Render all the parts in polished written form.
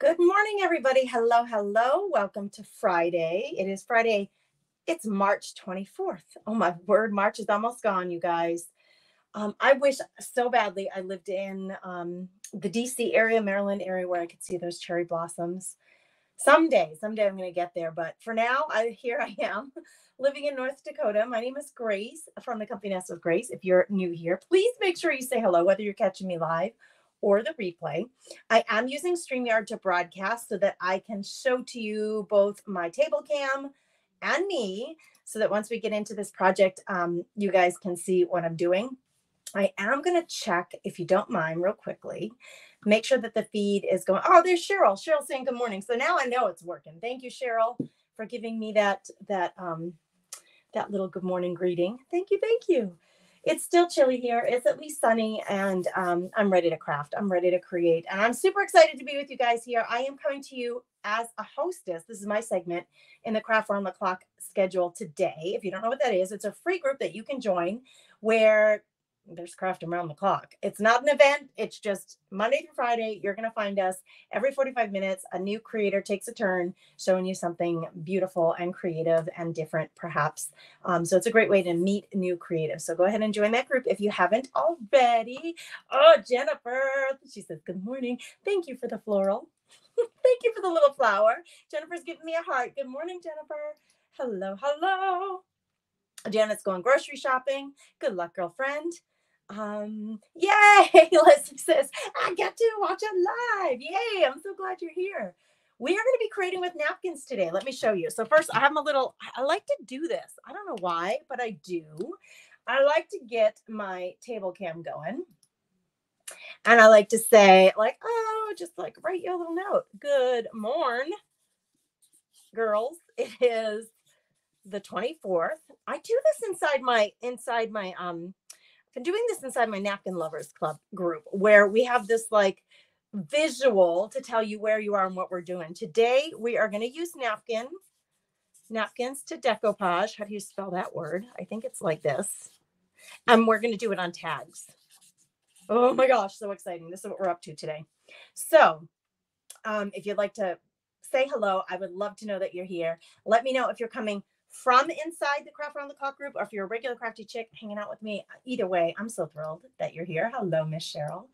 Good morning, everybody. Hello, hello. Welcome to Friday. It is Friday. It's March 24th. Oh, my word. March is almost gone, you guys. I wish so badly I lived in the DC area, Maryland area, where I could see those cherry blossoms. Someday I'm going to get there. But for now, here I am living in North Dakota. My name is Grace from the company Nest with Grace. If you're new here, please make sure you say hello, whether you're catching me live or the replay. I am using StreamYard to broadcast so that I can show to you both my table cam and me so that once we get into this project, you guys can see what I'm doing. I am going to check, if you don't mind, real quickly, make sure that the feed is going. Oh, there's Cheryl. Cheryl saying good morning. So now I know it's working. Thank you, Cheryl, for giving me that little good morning greeting. Thank you. Thank you. It's still chilly here. It's at least sunny, and I'm ready to craft. I'm ready to create, and I'm super excited to be with you guys here. I am coming to you as a hostess. This is my segment in the Craft Around the Clock schedule today. If you don't know what that is, it's a free group that you can join where there's craft around the clock. It's not an event. It's just Monday through Friday. You're going to find us every 45 minutes. A new creator takes a turn showing you something beautiful and creative and different, perhaps. So it's a great way to meet new creatives. So go ahead and join that group if you haven't already. Oh, Jennifer, she says, good morning. Thank you for the floral. Thank you for the little flower. Jennifer's giving me a heart. Good morning, Jennifer. Hello, hello. Janet's going grocery shopping. Good luck, girlfriend. Yay! Leslie says, I get to watch it live. Yay! I'm so glad you're here. We are going to be creating with napkins today. Let me show you. So first, I have I like to do this. I don't know why, but I do. I like to get my table cam going. And I like to say, like, oh, just like write you a little note. Good morn, girls. It is the 24th. I do this inside my I've been doing this inside my Napkin Lovers Club group where we have this like visual to tell you where you are and what we're doing. Today we are going to use napkins to decoupage. How do you spell that word? I think it's like this. And we're going to do it on tags. Oh my gosh, so exciting. This is what we're up to today. So if you'd like to say hello, I would love to know that you're here. Let me know if you're coming from inside the Craft Around the Clock group or if you're a regular crafty chick hanging out with me. Either way, I'm so thrilled that you're here. Hello, Miss Cheryl.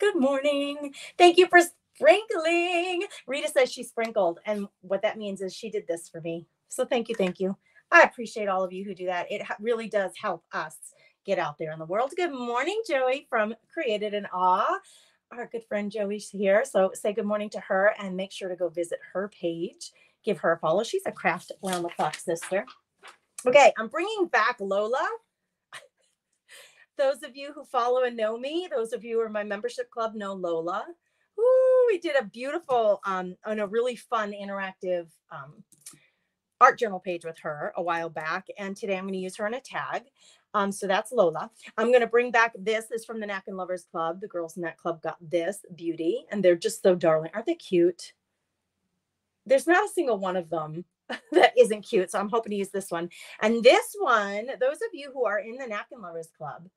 Good morning. Thank you for sprinkling. Rita says she sprinkled, and what that means is she did this for me. So thank you, thank you. I appreciate all of you who do that. It really does help us get out there in the world. Good morning, Joey from Created in Awe. Our good friend Joey's here. So say good morning to her and make sure to go visit her page. Give her a follow. She's a Craft Around the Clock sister. Okay, I'm bringing back Lola. Those of you who follow and know me, those of you who are in my membership club know Lola. Ooh, we did a beautiful and a really fun interactive art journal page with her a while back. And today I'm going to use her in a tag. So that's Lola. I'm going to bring back this is from the Napkin Lovers Club. The girls in that club got this beauty and they're just so darling. Aren't they cute? There's not a single one of them that isn't cute. So I'm hoping to use this one. And this one, those of you who are in the Napkin Lovers Club.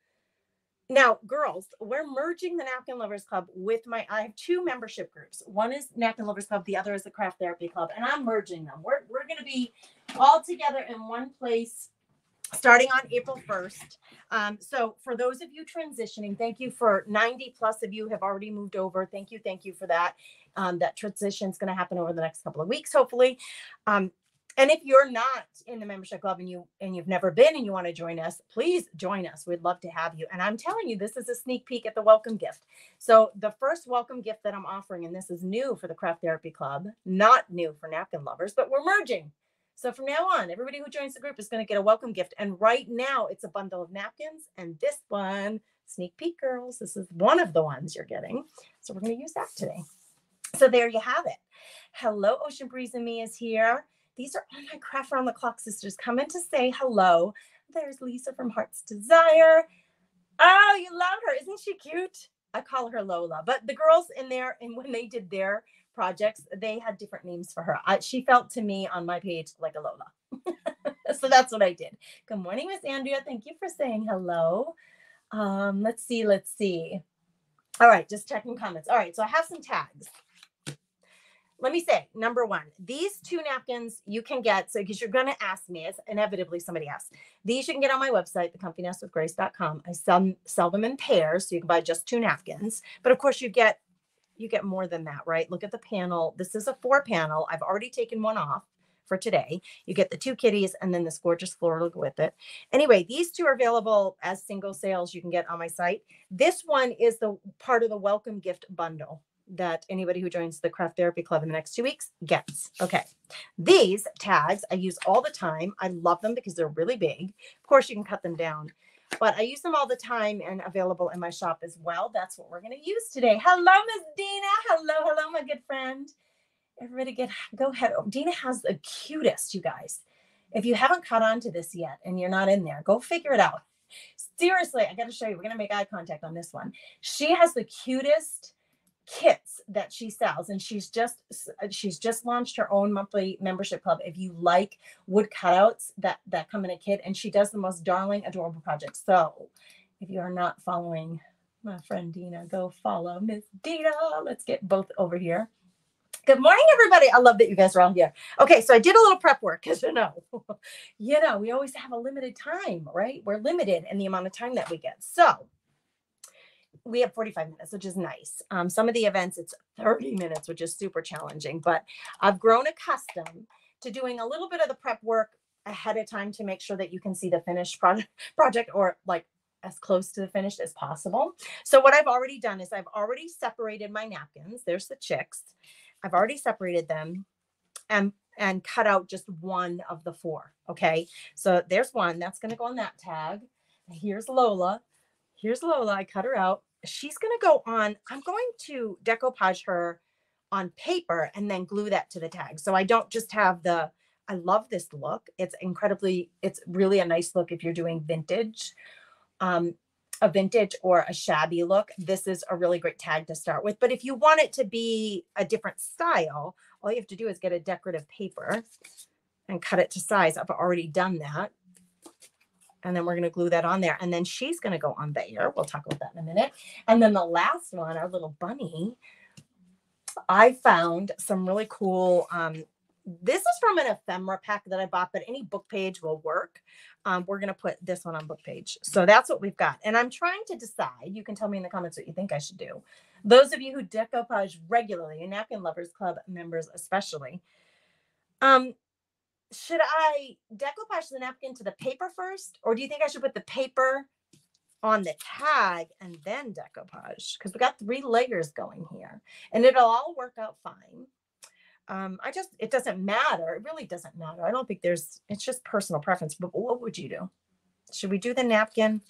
Now, girls, we're merging the Napkin Lovers Club with I have two membership groups. One is Napkin Lovers Club. The other is the Craft Therapy Club. And I'm merging them. We're going to be all together in one place starting on April 1st. So for those of you transitioning, thank you for 90 plus of you have already moved over. Thank you for that. That transition is going to happen over the next couple of weeks, hopefully. And if you're not in the membership club and you've never been and you want to join us, please join us. We'd love to have you. And I'm telling you, this is a sneak peek at the welcome gift. So the first welcome gift that I'm offering, and this is new for the Craft Therapy Club, not new for Napkin Lovers, but we're merging. So from now on, everybody who joins the group is going to get a welcome gift. And right now it's a bundle of napkins. And this one, sneak peek, girls, this is one of the ones you're getting. So we're going to use that today. So there you have it. Hello, Ocean Breeze and Me is here. These are all my Craft Around the Clock sisters coming to say hello. There's Lisa from Heart's Desire. Oh, you love her. Isn't she cute? I call her Lola. But the girls in there, and when they did their projects, they had different names for her. She felt to me on my page like a Lola. So that's what I did. Good morning, Miss Andrea. Thank you for saying hello. Let's see. All right, just checking comments. All right, so I have some tags. let me say, number one, these 2 napkins you can get, so because you're going to ask me, it's inevitably somebody asks. These you can get on my website, thecomfynestwithgrace.com. I sell them in pairs, so you can buy just 2 napkins. But of course, you get more than that, right? Look at the panel. This is a 4 panel. I've already taken one off for today. You get the 2 kitties and then this gorgeous floral with it. Anyway, these 2 are available as single sales you can get on my site. This one is the part of the welcome gift bundle that anybody who joins the Craft Therapy Club in the next 2 weeks gets. Okay. These tags I use all the time. I love them because they're really big. Of course, you can cut them down, but I use them all the time and available in my shop as well. That's what we're going to use today. Hello, Miss Dina. Hello, my good friend. Everybody go ahead. Oh, Dina has the cutest, you guys. If you haven't caught on to this yet and you're not in there, go figure it out. Seriously, I got to show you. We're going to make eye contact on this one. She has the cutest kits that she sells, and she's just launched her own monthly membership club if you like wood cutouts that come in a kit, and she does the most darling adorable projects. So if you are not following my friend Dina, go follow Miss Dina. Let's get both over here. Good morning, everybody. I love that you guys are all here. Okay, so I did a little prep work because we always have a limited time, right? We're limited in the amount of time that we get. So we have 45 minutes, which is nice. Some of the events, it's 30 minutes, which is super challenging. But I've grown accustomed to doing a little bit of the prep work ahead of time to make sure that you can see the finished project or like as close to the finished as possible. So what I've already done is I've already separated my napkins. There's the chicks. I've already separated them and cut out just one of the 4. Okay. So there's one that's going to go on that tag. Here's Lola. I cut her out. She's going to go on. I'm going to decoupage her on paper and then glue that to the tag. So I don't just have I love this look. It's really a nice look if you're doing vintage, a vintage or a shabby look. This is a really great tag to start with. But if you want it to be a different style, all you have to do is get a decorative paper and cut it to size. I've already done that. And then we're going to glue that on there. And then she's going to go on there. We'll talk about that in a minute. And then the last one, our little bunny, I found some really cool, this is from an ephemera pack that I bought, but any book page will work. We're going to put this one on book page. So that's what we've got. And I'm trying to decide, you can tell me in the comments what you think I should do. Those of you who decoupage regularly, and Napkin Lovers Club members especially, should I decoupage the napkin to the paper first? Or do you think I should put the paper on the tag and then decoupage? Because we got 3 layers going here and it'll all work out fine. It doesn't matter. It really doesn't matter. I don't think it's just personal preference, but what would you do? Should we do the napkin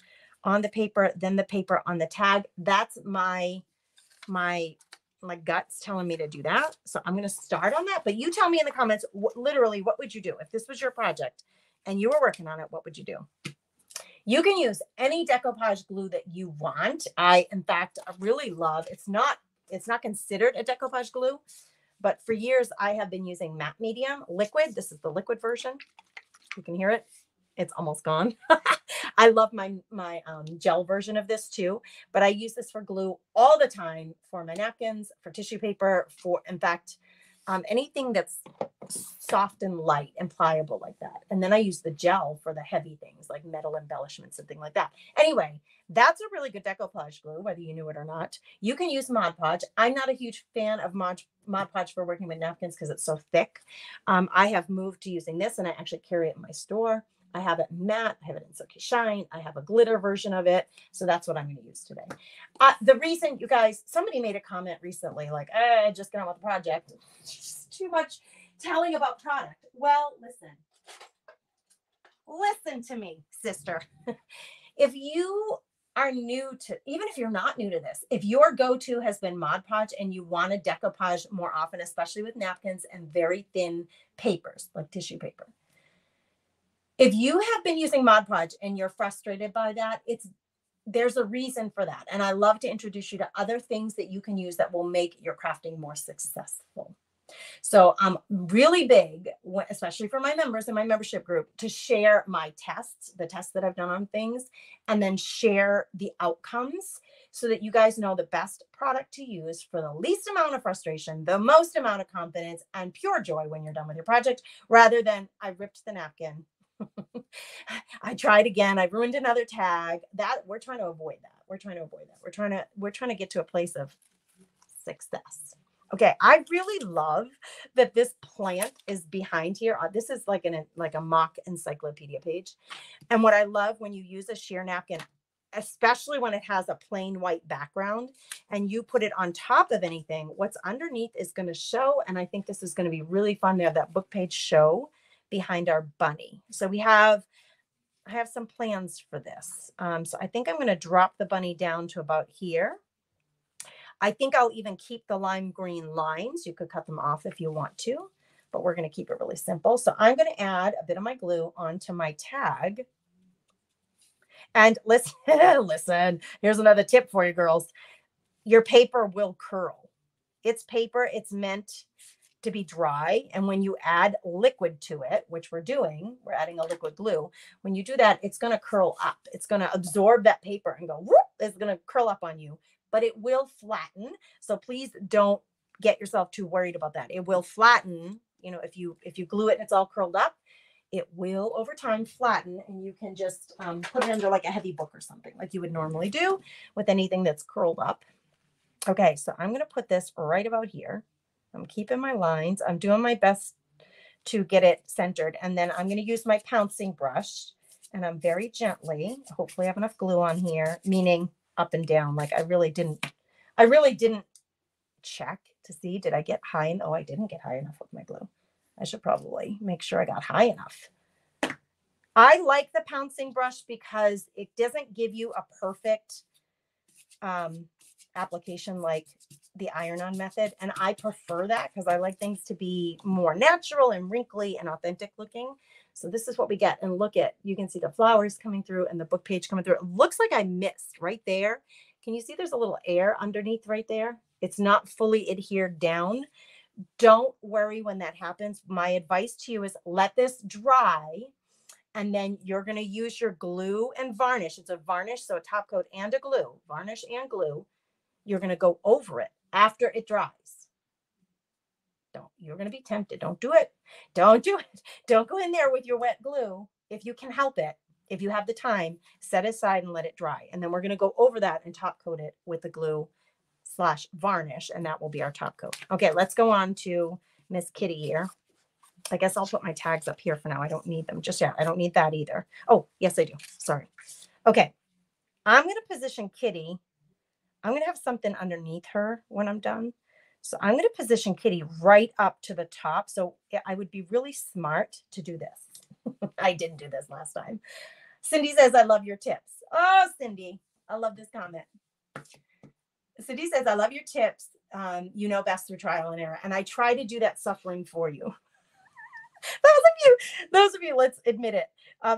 on the paper, then the paper on the tag? That's my gut's telling me to do that. So I'm going to start on that, but you tell me in the comments, literally, what would you do? If this was your project and you were working on it, what would you do? You can use any decoupage glue that you want. In fact, I really love, it's not considered a decoupage glue, but for years I have been using matte medium liquid. This is the liquid version. You can hear it. It's almost gone. I love my gel version of this too, but I use this for glue all the time for my napkins, for tissue paper, in fact, anything that's soft and light and pliable like that. And then I use the gel for the heavy things like metal embellishments and things like that. Anyway, that's a really good decoupage glue, whether you knew it or not. You can use Mod Podge. I'm not a huge fan of Mod Podge for working with napkins because it's so thick. I have moved to using this and I actually carry it in my store. I have it matte. I have it in Silky Shine. I have a glitter version of it. So that's what I'm going to use today. The reason, you guys, somebody made a comment recently, like, just get on with the project. It's just too much telling about product. Well, listen to me, sister. If you are new to, even if you're not new to this, if your go-to has been Mod Podge and you want to decoupage more often, especially with napkins and very thin papers, like tissue paper, if you have been using Mod Podge and you're frustrated by that, there's a reason for that. And I love to introduce you to other things that you can use that will make your crafting more successful. So I'm really big, especially for my members in my membership group, to share my tests, the tests that I've done on things, and then share the outcomes so that you guys know the best product to use for the least amount of frustration, the most amount of confidence, and pure joy when you're done with your project, rather than I ripped the napkin. I tried again. I ruined another tag. That we're trying to avoid that. We're trying to avoid that. We're trying to get to a place of success. Okay, I really love that this plant is behind here. This is like a mock encyclopedia page. And what I love when you use a sheer napkin, especially when it has a plain white background and you put it on top of anything, what's underneath is going to show. And I think this is going to be really fun to have that book page show behind our bunny. So I have some plans for this. So I think I'm going to drop the bunny down to about here. I think I'll even keep the lime green lines. You could cut them off if you want to, but we're going to keep it really simple. So I'm going to add a bit of my glue onto my tag. And listen, listen, here's another tip for you girls. Your paper will curl. It's paper. It's meant to be dry. And when you add liquid to it, which we're doing, we're adding a liquid glue. When you do that, it's going to curl up. It's going to absorb that paper and go, whoop, it's going to curl up on you, but it will flatten. So please don't get yourself too worried about that. It will flatten. You know, if you glue it and it's all curled up, it will over time flatten, and you can just put it under like a heavy book or something like you would normally do with anything that's curled up. Okay, so I'm going to put this right about here. I'm keeping my lines. I'm doing my best to get it centered. And then I'm going to use my pouncing brush, and I'm very gently, hopefully I have enough glue on here, meaning up and down. Like I really didn't check to see, did I get high? Oh, I didn't get high enough with my glue. I should probably make sure I got high enough. I like the pouncing brush because it doesn't give you a perfect application like the iron-on method. And I prefer that because I like things to be more natural and wrinkly and authentic looking. So this is what we get. And look at, you can see the flowers coming through and the book page coming through. It looks like I missed right there. Can you see there's a little air underneath right there? It's not fully adhered down. Don't worry when that happens. My advice to you is let this dry, and then you're going to use your glue and varnish. It's a varnish, so a top coat and a glue, varnish and glue. You're going to go over it after it dries. You're going to be tempted. Don't do it. Don't do it. Don't go in there with your wet glue. If you can help it, if you have the time, set it aside and let it dry. And then we're going to go over that and top coat it with the glue / varnish, and that will be our top coat. Okay, let's go on to Miss Kitty here. I guess I'll put my tags up here for now. I don't need them just yet. I don't need that either. Oh, yes, I do. Sorry. Okay, I'm going to position Kitty. I'm going to have something underneath her when I'm done. So I'm going to position Kitty right up to the top. So I would be really smart to do this. I didn't do this last time. Cindy says, I love your tips. Oh, Cindy, I love this comment. Cindy says, I love your tips. You know best through trial and error. And I try to do that suffering for you. Those of you, let's admit it.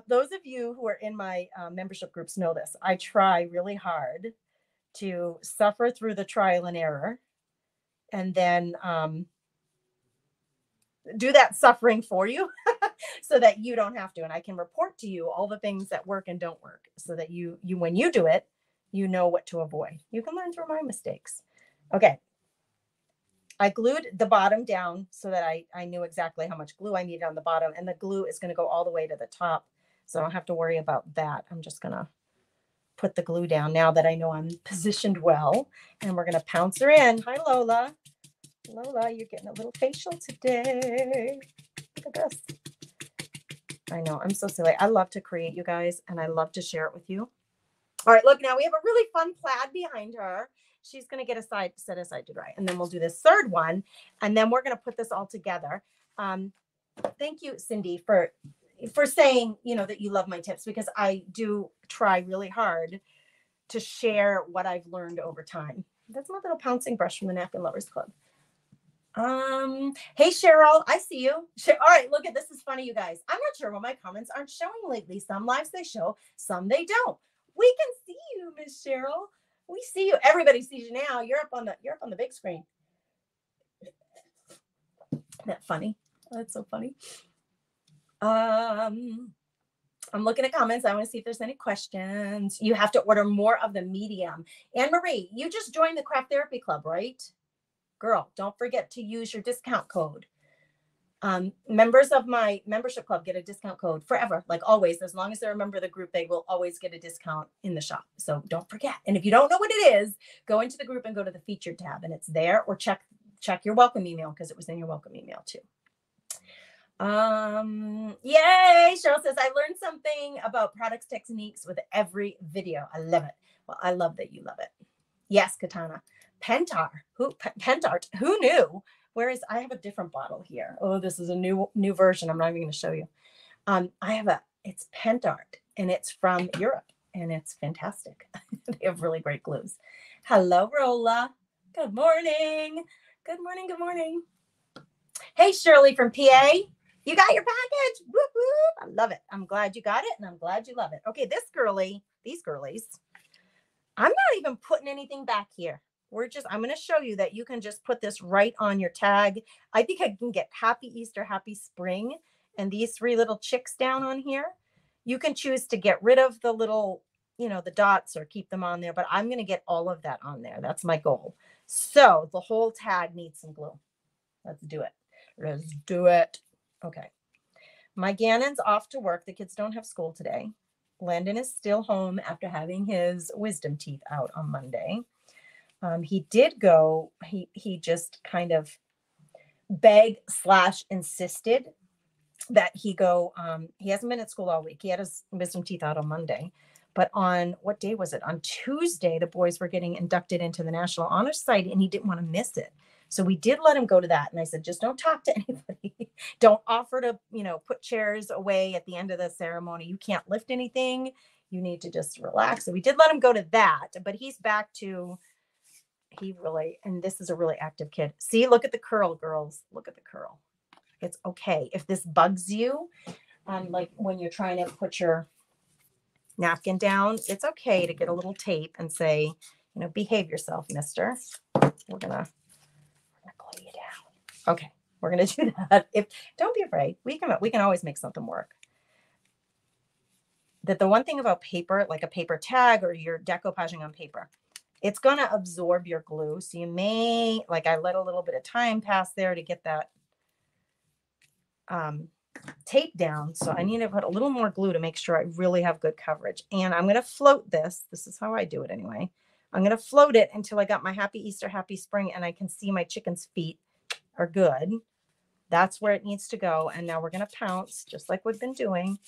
Those of you who are in my membership groups know this. I try really hard to suffer through the trial and error, and then do that suffering for you so that you don't have to. And I can report to you all the things that work and don't work so that you when you do it, you know what to avoid. You can learn through my mistakes. Okay. I glued the bottom down so that I knew exactly how much glue I needed on the bottom, and the glue is going to go all the way to the top. So I don't have to worry about that. I'm just going to put the glue down now that I know I'm positioned well, and we're going to pounce her in. Hi, Lola. Lola, you're getting a little facial today. Look at this. I know, I'm so silly. I love to create, you guys, and I love to share it with you. All right, look, now we have a really fun plaid behind her. She's going to get set aside to dry. And then we'll do this third one, and then we're going to put this all together. Thank you, Cindy, for saying, that you love my tips, because I do try really hard to share what I've learned over time. That's my little pouncing brush from the Napkin Lovers Club. Hey, Cheryl, I see you. All right, look at this. Is funny, you guys. I'm not sure why my comments aren't showing lately. Some lives they show, some they don't. We can see you, Miss Cheryl. We see you. Everybody sees you now. You're up on the big screen. Isn't that funny? That's so funny. I'm looking at comments. I want to see if there's any questions. You have to order more of the medium. Anne Marie, you just joined the Craft Therapy Club, right? Girl, don't forget to use your discount code. Members of my membership club get a discount code forever, like always. As long as they're a member of the group, they will always get a discount in the shop. So don't forget. And if you don't know what it is, go into the group and go to the featured tab, and it's there. Or check your welcome email, because it was in your welcome email too. Yay! Cheryl says, I learned something about products techniques with every video. I love it. Well, I love that you love it. Yes, Katana. Pentart. Who knew? Whereas I have a different bottle here. Oh, this is a new version. I'm not even going to show you. It's Pentart, and it's from Europe, and it's fantastic. They have really great glues. Hello, Rolla. Good morning. Good morning. Good morning. Hey, Shirley from PA. You got your package. Whoop, whoop. I love it. I'm glad you got it, and I'm glad you love it. Okay, these girlies, I'm not even putting anything back here. I'm going to show you that you can just put this right on your tag. I think I can get Happy Easter, Happy Spring, and these 3 little chicks down on here. You can choose to get rid of the little, the dots, or keep them on there, but I'm going to get all of that on there. That's my goal. So the whole tag needs some glue. Let's do it. Let's do it. Okay. My Gannon's off to work. The kids don't have school today. Landon is still home after having his wisdom teeth out on Monday. He did go, he just kind of begged / insisted that he go. He hasn't been at school all week. He had his wisdom teeth out on Monday, but on what day was it? On Tuesday, the boys were getting inducted into the National Honor Society, and he didn't want to miss it. So we did let him go to that. And I said, just don't talk to anybody. Don't offer to, put chairs away at the end of the ceremony. You can't lift anything. You need to just relax. So we did let him go to that, but he's back to, and this is a really active kid. See, look at the curl, girls. Look at the curl. It's okay. If this bugs you, like when you're trying to put your napkin down, it's okay to get a little tape and say, behave yourself, mister. We're gonna glue you down. Okay, we're gonna do that. Don't be afraid. We can always make something work. That the one thing about paper, like a paper tag or your decoupaging on paper, it's gonna absorb your glue. So you may, I let a little bit of time pass there to get that tape down. So I need to put a little more glue to make sure I really have good coverage. And I'm gonna float this. This is how I do it anyway. I'm going to float it until I got my Happy Easter, Happy Spring, and I can see my chicken's feet are good. That's where it needs to go. And now we're going to pounce just like we've been doing.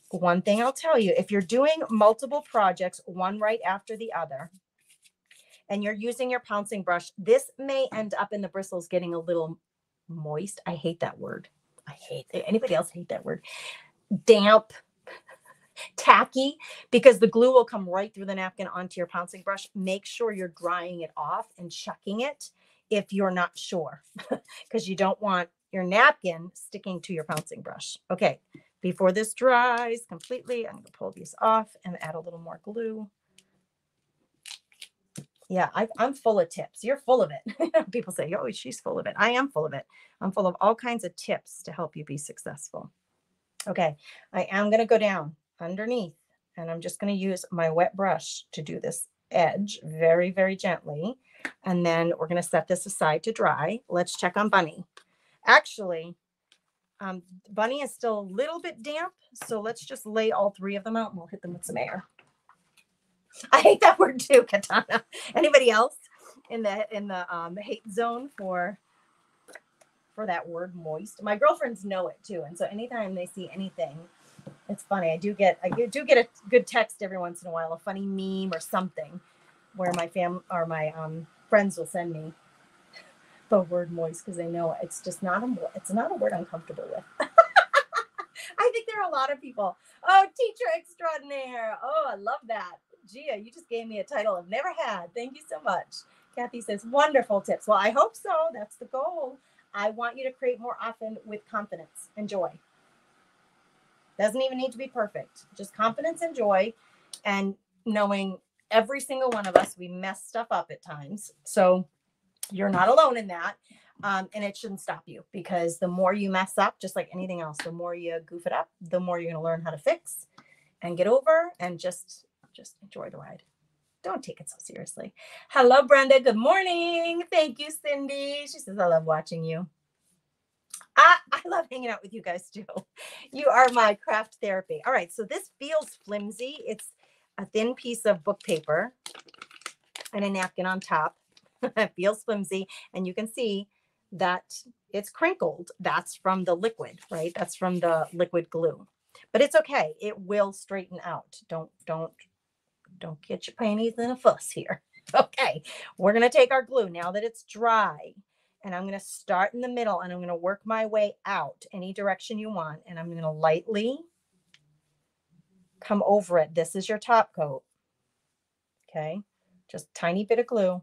One thing I'll tell you, if you're doing multiple projects, one right after the other, and you're using your pouncing brush, this may end up in the bristles getting a little moist. I hate that word. Anybody else hate that word? Damp. Tacky, because the glue will come right through the napkin onto your pouncing brush. Make sure you're drying it off and checking it if you're not sure, because you don't want your napkin sticking to your pouncing brush. Okay, before this dries completely, I'm going to pull these off and add a little more glue. Yeah, I'm full of tips. You're full of it. People say, oh, she's full of it. I am full of it. I'm full of all kinds of tips to help you be successful. Okay, I am going to go down underneath, and I'm just going to use my wet brush to do this edge very, very gently. And then we're going to set this aside to dry. Let's check on Bunny. Actually, Bunny is still a little bit damp, so let's just lay all 3 of them out and we'll hit them with some air. I hate that word too, Katana. Anybody else in the hate zone for that word, moist? My girlfriends know it too, and so anytime they see anything, it's funny. I do get a good text every once in a while, a funny meme or something, where my friends will send me the word moist, because they know it's just not a word I'm comfortable with. I think there are a lot of people. Oh, teacher extraordinaire. Oh, I love that. Gia, you just gave me a title I've never had. Thank you so much. Kathy says, wonderful tips. Well, I hope so. That's the goal. I want you to create more often with confidence and joy. Doesn't even need to be perfect. Just confidence and joy, and knowing every single one of us, we mess stuff up at times. So you're not alone in that. And it shouldn't stop you, because the more you mess up, just like anything else, the more you goof it up, the more you're going to learn how to fix and get over, and just enjoy the ride. Don't take it so seriously. Hello, Brenda. Good morning. Thank you, Cindy. She says, I love watching you. I love hanging out with you guys too. You are my craft therapy. All right. So this feels flimsy. It's a thin piece of book paper and a napkin on top. It feels flimsy. And you can see that it's crinkled. That's from the liquid, right? That's from the liquid glue. But it's okay. It will straighten out. Don't get your panties in a fuss here. Okay. We're going to take our glue now that it's dry. And I'm going to start in the middle, and I'm going to work my way out any direction you want. And I'm going to lightly come over it. This is your top coat. Okay. Just a tiny bit of glue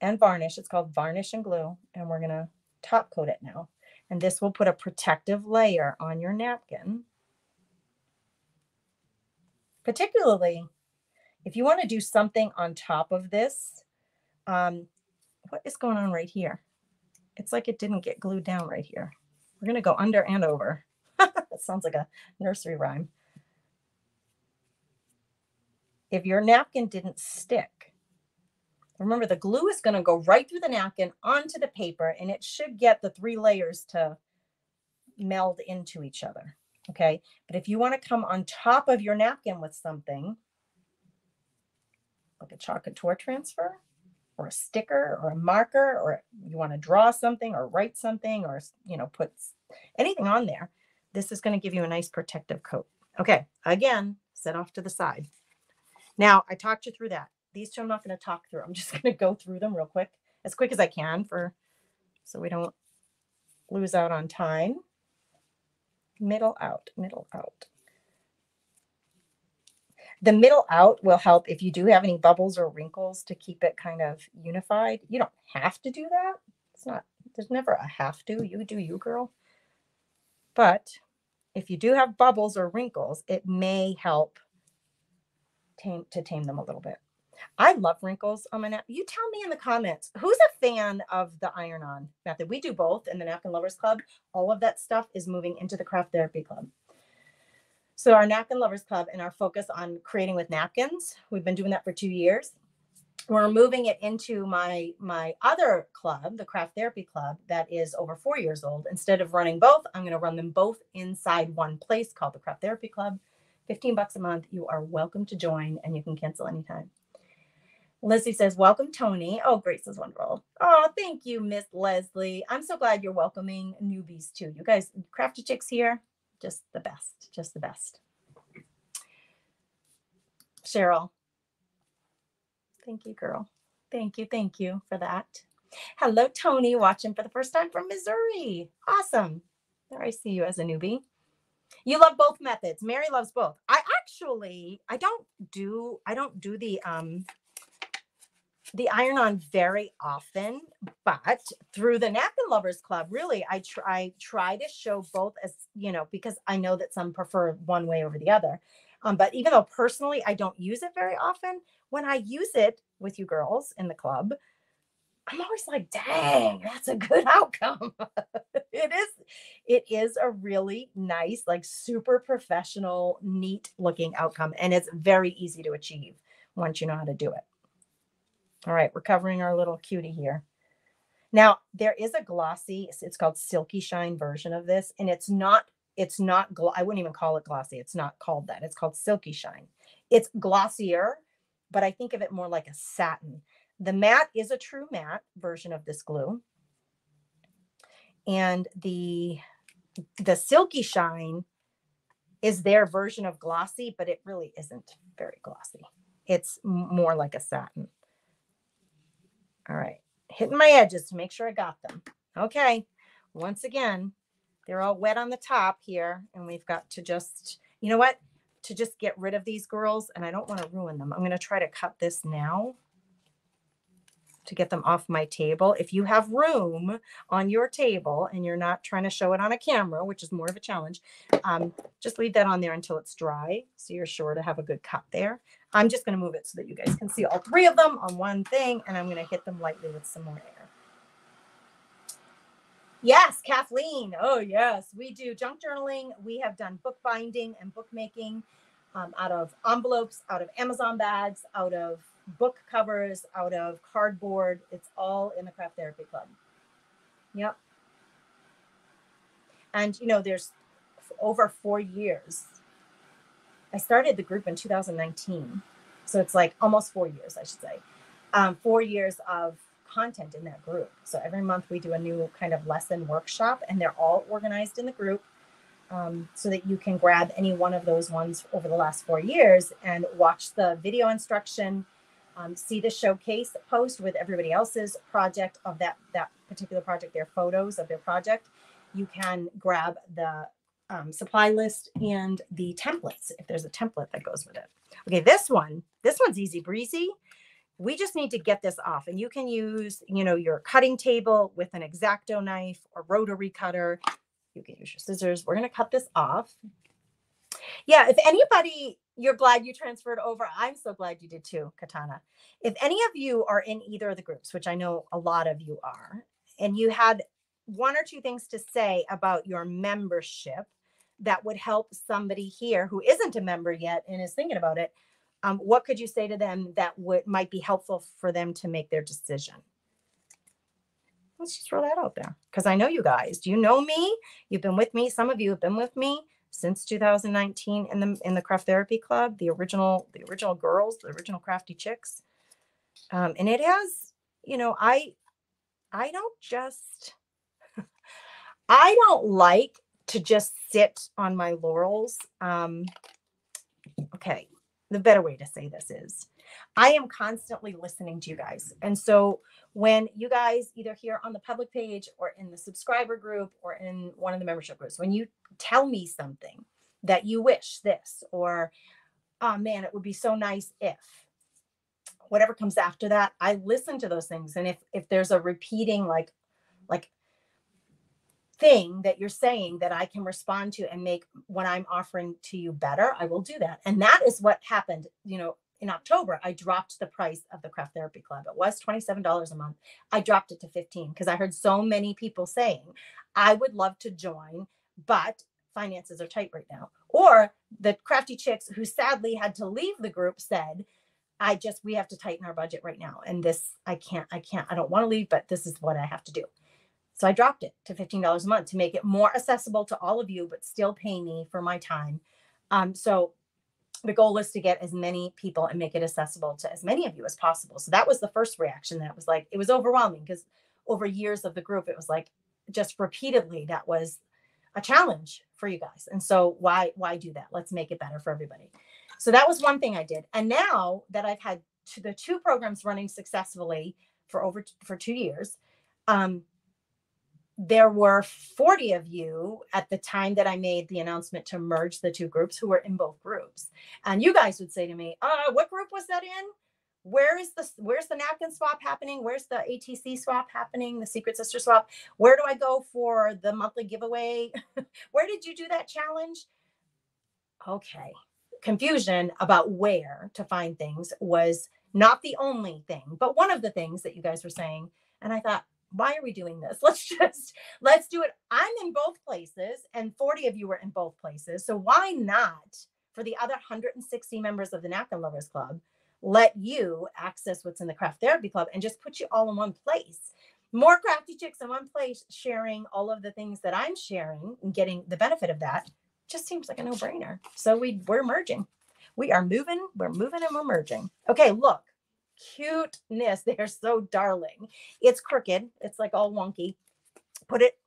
and varnish. It's called varnish and glue. And we're going to top coat it now. And this will put a protective layer on your napkin. Particularly if you want to do something on top of this. What is going on right here? It's like it didn't get glued down right here. We're going to go under and over. That sounds like a nursery rhyme. If your napkin didn't stick, remember the glue is going to go right through the napkin onto the paper, and it should get the 3 layers to meld into each other. Okay. But if you want to come on top of your napkin with something like a chalk and tour transfer, or a sticker, or a marker, or you want to draw something or write something, or, put anything on there, this is going to give you a nice protective coat. Okay. Again, set off to the side. Now I talked you through that. These two I'm not going to talk through. I'm just going to go through them real quick as I can, so we don't lose out on time. Middle out, middle out. The middle out will help if you do have any bubbles or wrinkles to keep it kind of unified. You don't have to do that. There's never a have to. You do you, girl. But if you do have bubbles or wrinkles, it may help tame them a little bit. I love wrinkles on my napkin. You tell me in the comments, who's a fan of the iron-on method? We do both in the Napkin Lovers Club. All of that stuff is moving into the Craft Therapy Club. So our Napkin Lovers Club and our focus on creating with napkins, we've been doing that for 2 years. We're moving it into my other club, the Craft Therapy Club, that is over 4 years old. Instead of running both, I'm going to run them both inside one place called the Craft Therapy Club. $15 a month. You are welcome to join, and you can cancel anytime. Leslie says, welcome, Tony. Oh, Grace is wonderful. Oh, thank you, Miss Leslie. I'm so glad you're welcoming newbies too. You guys, crafty chicks here, just the best, just the best. Cheryl. Thank you, girl. Thank you for that. Hello, Tony, watching for the first time from Missouri. Awesome. There, I see you as a newbie. You love both methods. Mary loves both. I don't do the iron-on very often, but through the Napkin Lovers Club, really, I try to show both, as because I know that some prefer one way over the other. But even though personally I don't use it very often, when I use it with you girls in the club, I'm always like, dang, that's a good outcome. It is a really nice, like super professional, neat looking outcome. And it's very easy to achieve once you know how to do it. All right, we're covering our little cutie here. Now, there is a glossy, it's called Silky Shine version of this. And it's not, I wouldn't even call it glossy. It's not called that. It's called Silky Shine. It's glossier, but I think of it more like a satin. The matte is a true matte version of this glue. And the Silky Shine is their version of glossy, but it really isn't very glossy. It's more like a satin. All right, hitting my edges to make sure I got them. Okay, once again, they're all wet on the top here, and we've got to just, you know what, to just get rid of these girls, and I don't want to ruin them. I'm going to try to cut this now to get them off my table. If you have room on your table and you're not trying to show it on a camera, which is more of a challenge, just leave that on there until it's dry, so you're sure to have a good cut there. I'm just going to move it so that you guys can see all 3 of them on one thing, and I'm going to hit them lightly with some more air. Yes, Kathleen. Oh, yes. We do junk journaling. We have done bookbinding and bookmaking out of envelopes, out of Amazon bags, out of book covers, out of cardboard. It's all in the Craft Therapy Club. Yep. And, you know, there's over 4 years. I started the group in 2019. So it's like almost 4 years, I should say. 4 years of content in that group. So every month we do a new kind of lesson workshop, and they're all organized in the group, so that you can grab any one of those ones over the last 4 years and watch the video instruction, see the showcase post with everybody else's project of that particular project, their photos of their project. You can grab the supply list and the templates if there's a template that goes with it. Okay, this one's easy breezy. We just need to get this off, and you can use, you know, your cutting table with an X-Acto knife or rotary cutter. You can use your scissors. We're going to cut this off. Yeah, if anybody, you're glad you transferred over. I'm so glad you did too, Katana. If any of you are in either of the groups, which I know a lot of you are, and you had one or two things to say about your membership that would help somebody here who isn't a member yet and is thinking about it, what could you say to them that might be helpful for them to make their decision? Let's just throw that out there, because I know you guys. Do you know me? You've been with me. Some of you have been with me since 2019 in the Craft Therapy Club, the original girls, the original crafty chicks. And it has, you know, I don't like to just sit on my laurels. Okay. The better way to say this is I am constantly listening to you guys. And so when you guys, either here on the public page or in the subscriber group or in one of the membership groups, when you tell me something that you wish this, or, oh man, it would be so nice if, whatever comes after that, I listen to those things. And if there's a repeating like thing that you're saying that I can respond to and make what I'm offering to you better, I will do that. And that is what happened. You know, in October, I dropped the price of the Craft Therapy Club. It was $27 a month. I dropped it to $15 because I heard so many people saying, I would love to join, but finances are tight right now. Or the crafty chicks who sadly had to leave the group said, we have to tighten our budget right now. And this, I don't want to leave, but this is what I have to do. So I dropped it to $15 a month to make it more accessible to all of you, but still pay me for my time. So the goal is to get as many people and make it accessible to as many of you as possible. So that was the first reaction. That was like, it was overwhelming because over years of the group, it was like just repeatedly, that was a challenge for you guys. And so why do that? Let's make it better for everybody. So that was one thing I did. And now that I've had the 2 programs running successfully for 2 years, there were 40 of you at the time that I made the announcement to merge the 2 groups who were in both groups. And you guys would say to me, what group was that in? Where's the napkin swap happening? Where's the ATC swap happening? The Secret Sister swap? Where do I go for the monthly giveaway? Where did you do that challenge? Okay. Confusion about where to find things was not the only thing, but one of the things that you guys were saying. And I thought, why are we doing this? Let's do it. I'm in both places, and 40 of you were in both places. So why not, for the other 160 members of the Napkin Lovers Club, let you access what's in the Craft Therapy Club and just put you all in one place? More crafty chicks in one place, sharing all of the things that I'm sharing and getting the benefit of that just seems like a no-brainer. So we're merging. We're moving and we're merging. Okay, look. Cuteness. They're so darling. It's crooked. It's like all wonky.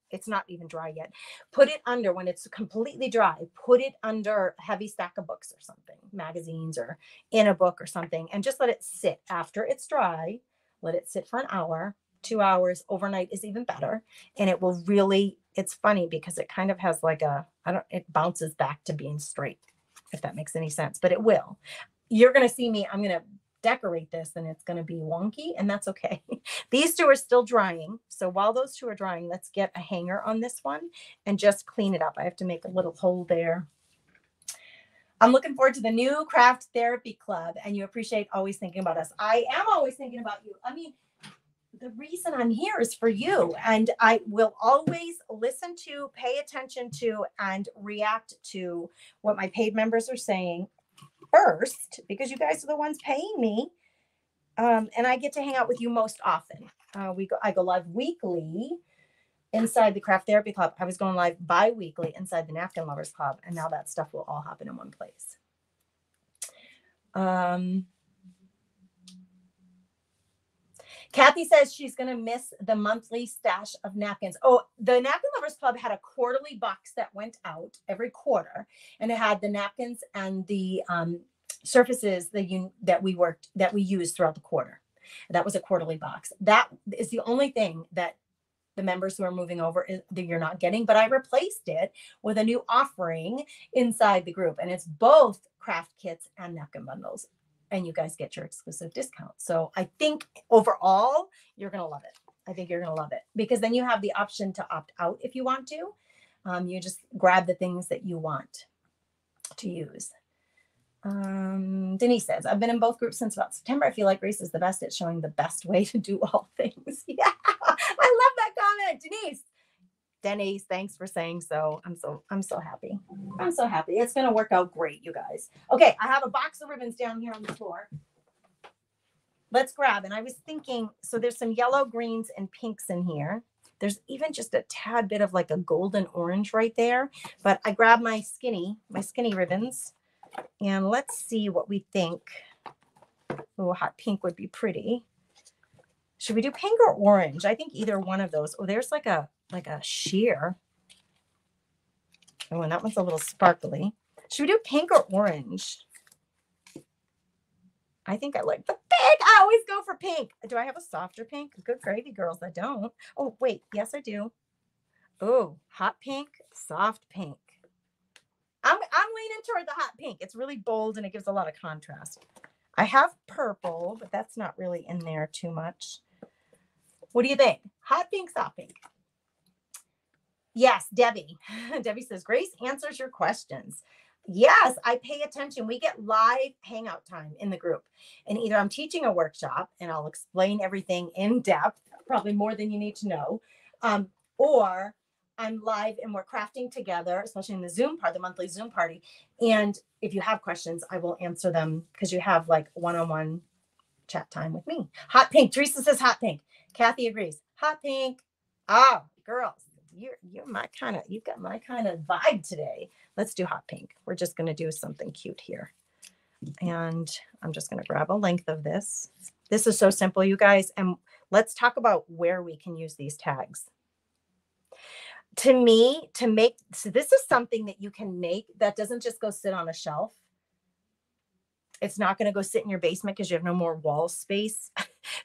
It's not even dry yet. Put it under, when it's completely dry, put it under a heavy stack of books or something, magazines, or in a book or something, and just let it sit. After it's dry, let it sit for an hour, 2 hours. Overnight is even better. And it will really, it's funny because it kind of has like it bounces back to being straight, if that makes any sense, but it will. You're going to see me, I'm going to decorate this and it's going to be wonky, and that's okay. These 2 are still drying. So while those 2 are drying, let's get a hanger on this one and just clean it up. I have to make a little hole there. I'm looking forward to the new Craft Therapy Club, and you appreciate always thinking about us. I am always thinking about you. I mean, the reason I'm here is for you. And I will always listen to, pay attention to, and react to what my paid members are saying first, because you guys are the ones paying me. And I get to hang out with you most often. I go live weekly inside the Craft Therapy Club. I was going live bi-weekly inside the Napkin Lovers Club. And now that stuff will all happen in one place. Kathy says she's going to miss the monthly stash of napkins. Oh, the Napkin Lovers Club had a quarterly box that went out every quarter, and it had the napkins and the surfaces that we used throughout the quarter. That was a quarterly box. That is the only thing that the members who are moving over that you're not getting, but I replaced it with a new offering inside the group, and it's both craft kits and napkin bundles. And you guys get your exclusive discount. So I think overall, you're going to love it. I think you're going to love it, because then you have the option to opt out if you want to. You just grab the things that you want to use. Denise says, I've been in both groups since about September. I feel like Grace is the best at showing the best way to do all things. Yeah, I love that comment, Denise, thanks for saying so. I'm so happy. I'm so happy. It's going to work out great, you guys. Okay, I have a box of ribbons down here on the floor. Let's grab. And I was thinking, so there's some yellow, greens, and pinks in here. There's even just a tad bit of like a golden orange right there. But I grabbed my skinny ribbons. And let's see what we think. Oh, hot pink would be pretty. Should we do pink or orange? I think either one of those. Oh, there's like a sheer. Oh, and that one's a little sparkly. Should we do pink or orange? I think I like the pink. I always go for pink. Do I have a softer pink? Good gravy, girls. I don't. Oh, wait. Yes, I do. Oh, hot pink, soft pink. I'm leaning toward the hot pink. It's really bold and it gives a lot of contrast. I have purple, but that's not really in there too much. What do you think? Hot pink, soft pink? Yes, Debbie. Debbie says, Grace answers your questions. Yes, I pay attention. We get live hangout time in the group. And either I'm teaching a workshop and I'll explain everything in depth, probably more than you need to know, or I'm live and we're crafting together, especially in the Zoom part, the monthly Zoom party. And if you have questions, I will answer them because you have like one-on-one chat time with me. Hot pink. Teresa says hot pink. Kathy agrees. Hot pink. Oh, girls, you've got my kind of vibe today. Let's do hot pink. We're just going to do something cute here. And I'm just going to grab a length of this. This is so simple, you guys. And let's talk about where we can use these tags. To me, so this is something that you can make that doesn't just go sit on a shelf. It's not going to go sit in your basement because you have no more wall space.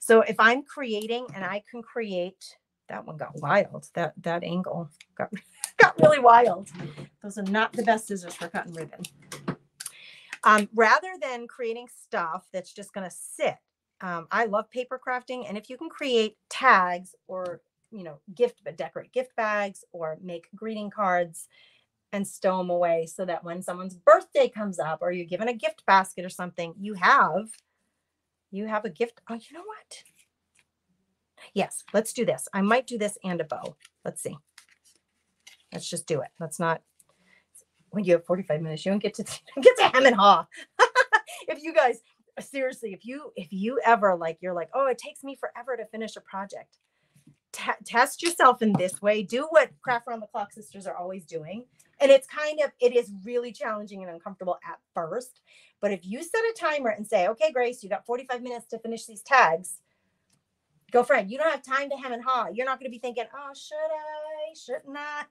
So if I'm creating, and I can create, that one got wild. That angle got really wild. Those are not the best scissors for cutting ribbon. Rather than creating stuff that's just going to sit, I love paper crafting. And if you can create tags or decorate gift bags or make greeting cards and stow them away so that when someone's birthday comes up or you're given a gift basket or something, you have a gift. Oh, you know what? Yes, let's do this. I might do this and a bow. Let's see. Let's just do it. Let's not, when you have 45 minutes, you don't get to hem and haw. If you guys, seriously, if you ever you're like, oh, it takes me forever to finish a project. Test yourself in this way. Do what Craft Around the Clock sisters are always doing. And it is really challenging and uncomfortable at first. But if you set a timer and say, okay, Grace, you got 45 minutes to finish these tags, go for it. You don't have time to hem and haw. You're not going to be thinking, oh, shouldn't I?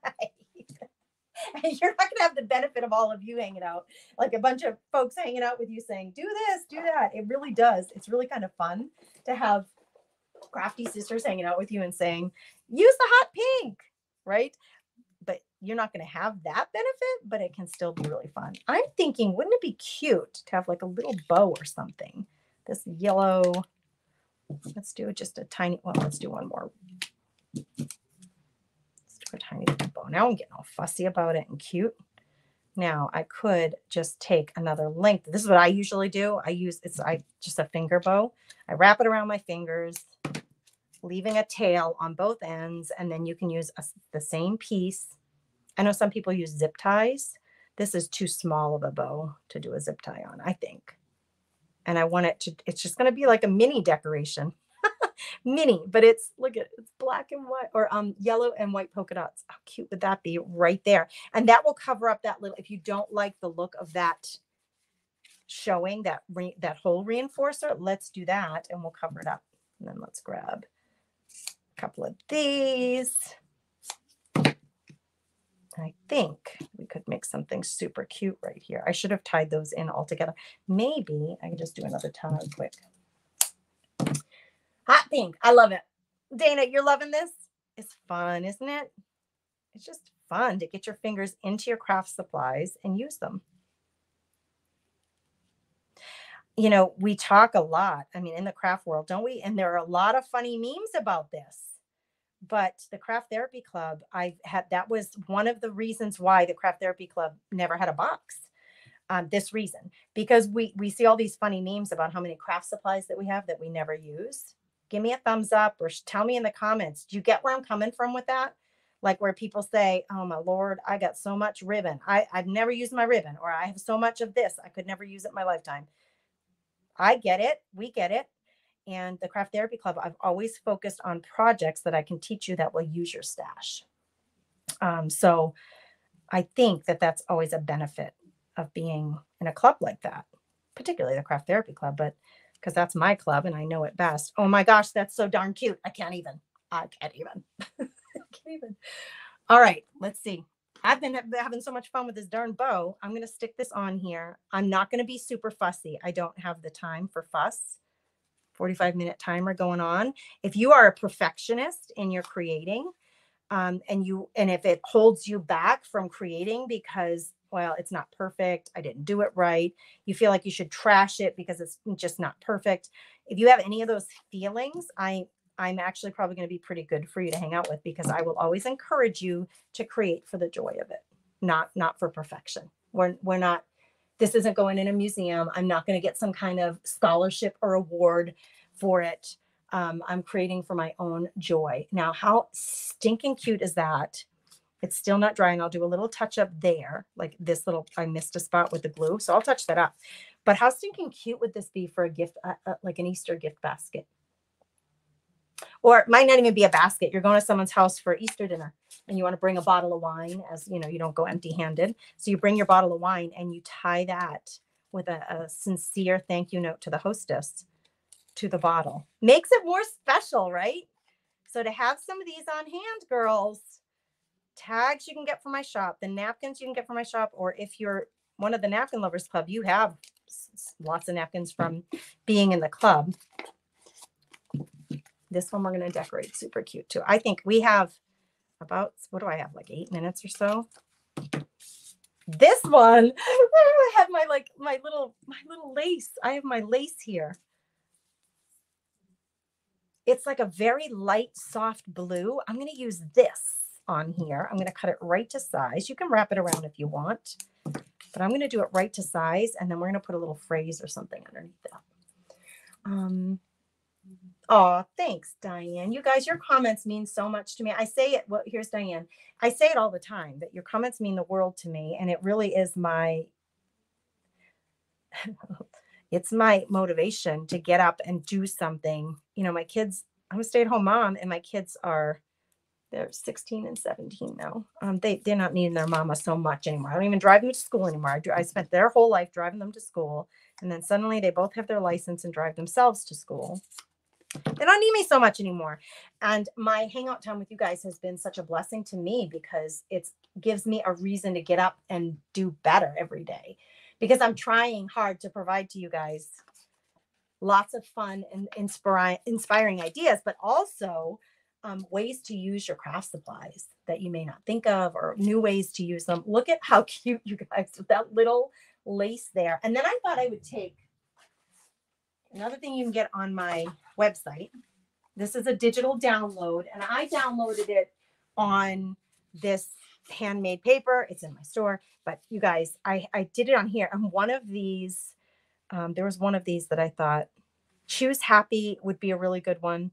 And you're not going to have the benefit of all of you hanging out, like a bunch of folks hanging out with you saying, do this, do that. It really does. It's really kind of fun to have crafty sisters hanging out with you and saying, use the hot pink, right? But you're not going to have that benefit, but it can still be really fun. I'm thinking, wouldn't it be cute to have like a little bow or something? This yellow, let's do just a tiny, well, let's do one more. Let's do a tiny bow. Now I'm getting all fussy about it and cute. Now I could just take another length. This is what I usually do. I just a finger bow. I wrap it around my fingers leaving a tail on both ends, and then you can use the same piece. I know some people use zip ties. This is too small of a bow to do a zip tie on, I think. And I want it to, it's just going to be like a mini decoration. Mini, but it's, look at it, it's black and white, or yellow and white polka dots. How cute would that be right there? And that will cover up that little, if you don't like the look of that showing, that whole reinforcer, let's do that and we'll cover it up. And then let's grab a couple of these. I think we could make something super cute right here. I should have tied those in all together. Maybe I can just do another tie quick. Hot pink. I love it. Dana, you're loving this? It's fun, isn't it? It's just fun to get your fingers into your craft supplies and use them. You know, we talk a lot, I mean, in the craft world, don't we? And there are a lot of funny memes about this. But the Craft Therapy Club, that was one of the reasons why the Craft Therapy Club never had a box. This reason, because we see all these funny memes about how many craft supplies that we have that we never use. Give me a thumbs up or tell me in the comments. Do you get where I'm coming from with that? Like where people say, oh my Lord, I got so much ribbon. I've never used my ribbon, or I have so much of this. I could never use it in my lifetime. I get it. We get it. And the Craft Therapy Club, I've always focused on projects that I can teach you that will use your stash. So I think that that's always a benefit of being in a club like that, particularly the Craft Therapy Club, but because that's my club and I know it best. Oh my gosh, that's so darn cute. I can't even. I can't even. All right, let's see. I've been having so much fun with this darn bow. I'm going to stick this on here. I'm not going to be super fussy. I don't have the time for fuss. 45-minute timer going on. If you are a perfectionist in your creating, and if it holds you back from creating because, well, it's not perfect, I didn't do it right, you feel like you should trash it because it's just not perfect. If you have any of those feelings, I'm actually probably going to be pretty good for you to hang out with, because I will always encourage you to create for the joy of it, not for perfection. We're not, this isn't going in a museum. I'm not going to get some kind of scholarship or award for it. I'm creating for my own joy. Now, how stinking cute is that? It's still not dry, and I'll do a little touch up there, like this little, I missed a spot with the glue, so I'll touch that up. But how stinking cute would this be for a gift, like an Easter gift basket? Or it might not even be a basket. You're going to someone's house for Easter dinner and you want to bring a bottle of wine, as you know, you don't go empty handed. So you bring your bottle of wine and you tie that with a sincere thank you note to the hostess to the bottle. Makes it more special, right? So to have some of these on hand, girls, tags you can get from my shop, the napkins you can get from my shop, or if you're one of the Napkin Lovers Club, you have lots of napkins from being in the club. This one we're going to decorate super cute too. I think we have about, what do I have, like 8 minutes or so? This one, I have my little lace. I have my lace here. It's like a very light, soft blue. I'm going to use this on here. I'm going to cut it right to size. You can wrap it around if you want, but I'm going to do it right to size. And then we're going to put a little phrase or something underneath that. Oh, thanks, Diane. You guys, your comments mean so much to me. I say it, well, here's Diane. I say it all the time that your comments mean the world to me. And it really is it's my motivation to get up and do something. You know, my kids, I'm a stay-at-home mom, and my kids they're 16 and 17 now. They're not needing their mama so much anymore. I don't even drive them to school anymore. I spent their whole life driving them to school. And then suddenly they both have their license and drive themselves to school. They don't need me so much anymore. And my hangout time with you guys has been such a blessing to me, because it gives me a reason to get up and do better every day, because I'm trying hard to provide to you guys lots of fun and inspiring ideas, but also ways to use your craft supplies that you may not think of, or new ways to use them. Look at how cute, you guys, with that little lace there. And then I thought I would take another thing you can get on my website. This is a digital download, and I downloaded it on this handmade paper. It's in my store, but you guys, I did it on here. And one of these, there was one of these that I thought Choose Happy would be a really good one.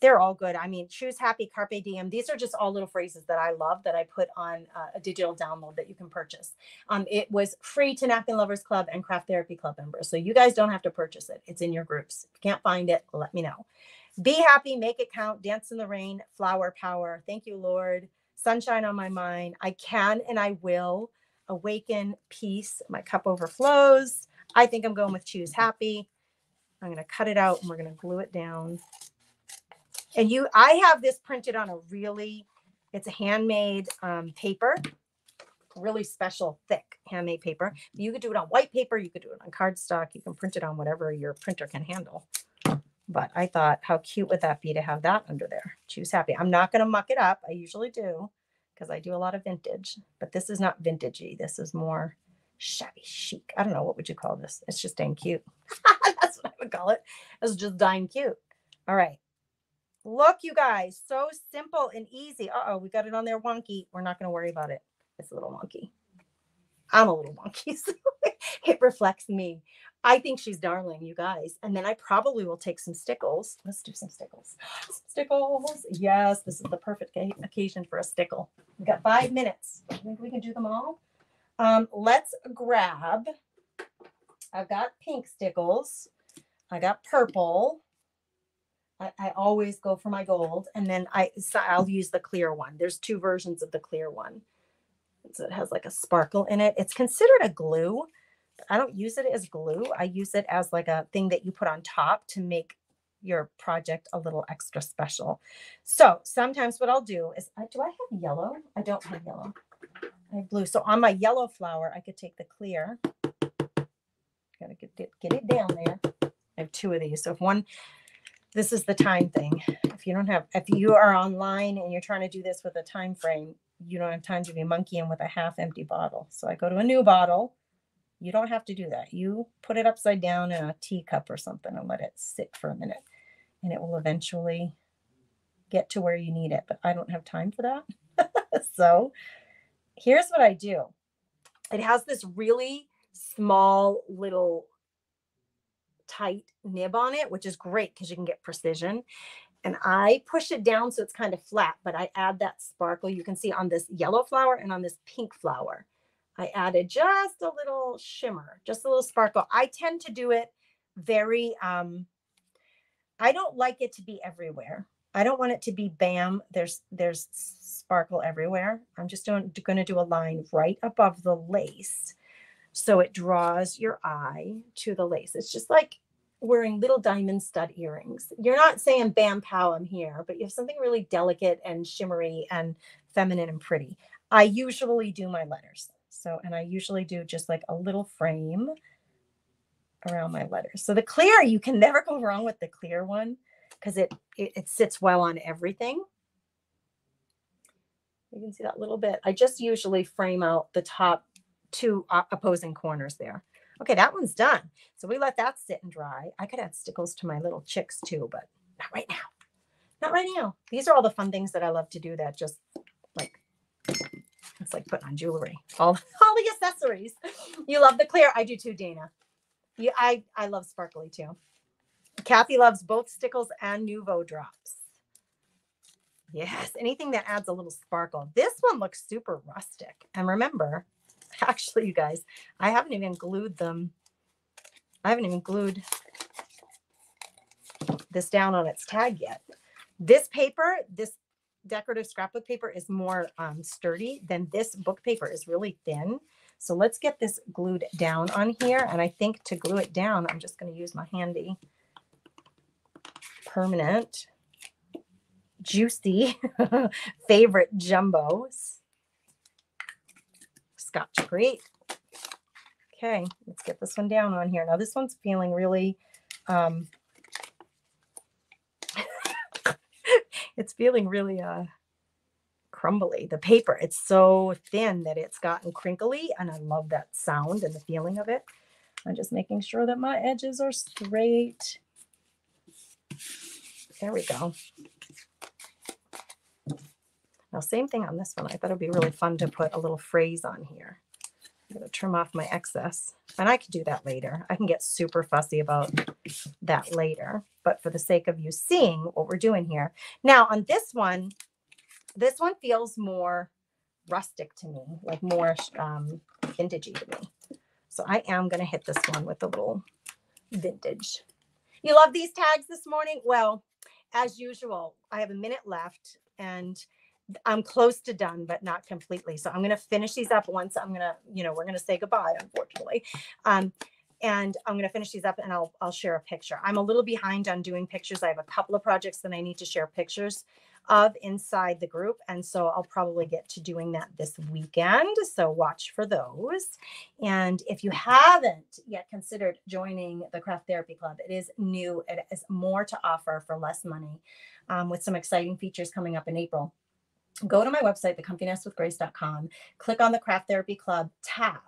They're all good. I mean, choose happy, carpe diem. These are just all little phrases that I love that I put on a digital download that you can purchase. It was free to Napkin Lovers Club and Craft Therapy Club members. So you guys don't have to purchase it. It's in your groups. If you can't find it, let me know. Be happy, make it count, dance in the rain, flower power. Thank you, Lord. Sunshine on my mind. I can and I will awaken peace. My cup overflows. I think I'm going with choose happy. I'm going to cut it out and we're going to glue it down. And I have this printed on a it's a handmade paper, really special, thick handmade paper. You could do it on white paper. You could do it on cardstock. You can print it on whatever your printer can handle. But I thought, how cute would that be to have that under there? Choose happy. I'm not going to muck it up. I usually do because I do a lot of vintage. But this is not vintagey. This is more shabby chic. I don't know. What would you call this? It's just dang cute. That's what I would call it. It's just dang cute. All right. Look, you guys, so simple and easy. Uh-oh, we got it on there wonky. We're not going to worry about it. It's a little wonky. I'm a little wonky, so it reflects me. I think she's darling, you guys. And then I probably will take some stickles. Let's do some stickles. Stickles. Yes, this is the perfect occasion for a stickle. We've got 5 minutes. I think we can do them all. Let's grab. I've got pink stickles. I got purple. I always go for my gold, and then I'll use the clear one. There's 2 versions of the clear one. So it has like a sparkle in it. It's considered a glue. I don't use it as glue. I use it as like a thing that you put on top to make your project a little extra special. So sometimes what I'll do is, do I have yellow? I don't have yellow. I have blue. So on my yellow flower, I could take the clear. Gotta get it down there. I have 2 of these. So this is the time thing. If you are online and you're trying to do this with a time frame, you don't have time to be monkeying with a half empty bottle. So I go to a new bottle. You don't have to do that. You put it upside down in a teacup or something and let it sit for a minute, and it will eventually get to where you need it. But I don't have time for that. So here's what I do. It has this really small little tight nib on it, which is great because you can get precision. And I push it down so it's kind of flat, but I add that sparkle. You can see on this yellow flower and on this pink flower, I added just a little shimmer, just a little sparkle. I tend to do it very, I don't like it to be everywhere. I don't want it to be bam, there's sparkle everywhere. I'm just going to do a line right above the lace, so it draws your eye to the lace. It's just like wearing little diamond stud earrings. You're not saying bam, pow, I'm here, but you have something really delicate and shimmery and feminine and pretty. I usually do my letters. And I usually do just like a little frame around my letters. So the clear, you can never go wrong with the clear one because it sits well on everything. You can see that little bit. I just usually frame out the top 2 opposing corners there. Okay, that one's done. So we let that sit and dry. I could add stickles to my little chicks too, but not right now. Not right now. These are all the fun things that I love to do that just like, it's like putting on jewelry. All the accessories. You love the clear. I do too, Dana. Yeah, I love sparkly too. Kathy loves both stickles and Nouveau drops. Yes, anything that adds a little sparkle. This one looks super rustic. And remember, actually, you guys, I haven't even glued them. I haven't even glued this down on its tag yet. This paper, this decorative scrapbook paper is more sturdy than this book paper is really thin. So let's get this glued down on here. And I think to glue it down, I'm just going to use my handy permanent juicy favorite jumbos Scotch-Brite. Okay, let's get this one down on here. Now this one's feeling really it's feeling really crumbly. The paper, it's so thin that it's gotten crinkly, and I love that sound and the feeling of it. I'm just making sure that my edges are straight. There we go. Now, same thing on this one. I thought it'd be really fun to put a little phrase on here. I'm going to trim off my excess, and I can do that later. I can get super fussy about that later, but for the sake of you seeing what we're doing here. Now on this one feels more rustic to me, like more vintagey to me. So I am going to hit this one with a little vintage. You love these tags this morning? Well, as usual, I have a minute left and I'm close to done, but not completely. So I'm going to finish these up once I'm going to, we're going to say goodbye, unfortunately. And I'm going to finish these up and I'll share a picture. I'm a little behind on doing pictures. I have a couple of projects that I need to share pictures of inside the group. And so I'll probably get to doing that this weekend. So watch for those. And if you haven't yet considered joining the Craft Therapy Club, it is new. It is more to offer for less money, with some exciting features coming up in April. Go to my website, thecomfinesswithgrace.com, click on the Craft Therapy Club tab.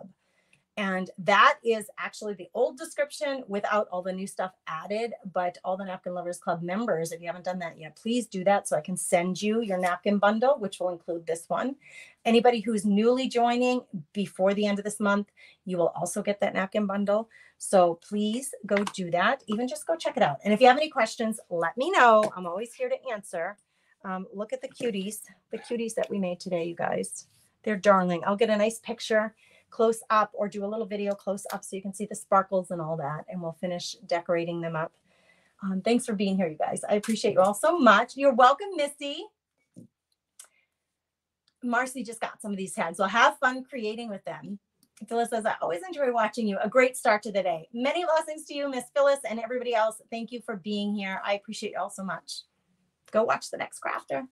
And that is actually the old description without all the new stuff added. But all the Napkin Lovers Club members, if you haven't done that yet, please do that so I can send you your napkin bundle, which will include this one. Anybody who's newly joining before the end of this month, you will also get that napkin bundle. So please go do that. Even just go check it out. And if you have any questions, let me know. I'm always here to answer. Look at the cuties that we made today, you guys. They're darling. I'll get a nice picture close up or do a little video close up so you can see the sparkles and all that, and we'll finish decorating them up. Thanks for being here, you guys. I appreciate you all so much. You're welcome, Missy. Marcy just got some of these tags. So have fun creating with them. Phyllis says, I always enjoy watching you. A great start to the day. Many blessings to you, Miss Phyllis, and everybody else. Thank you for being here. I appreciate you all so much. Go watch the next crafter.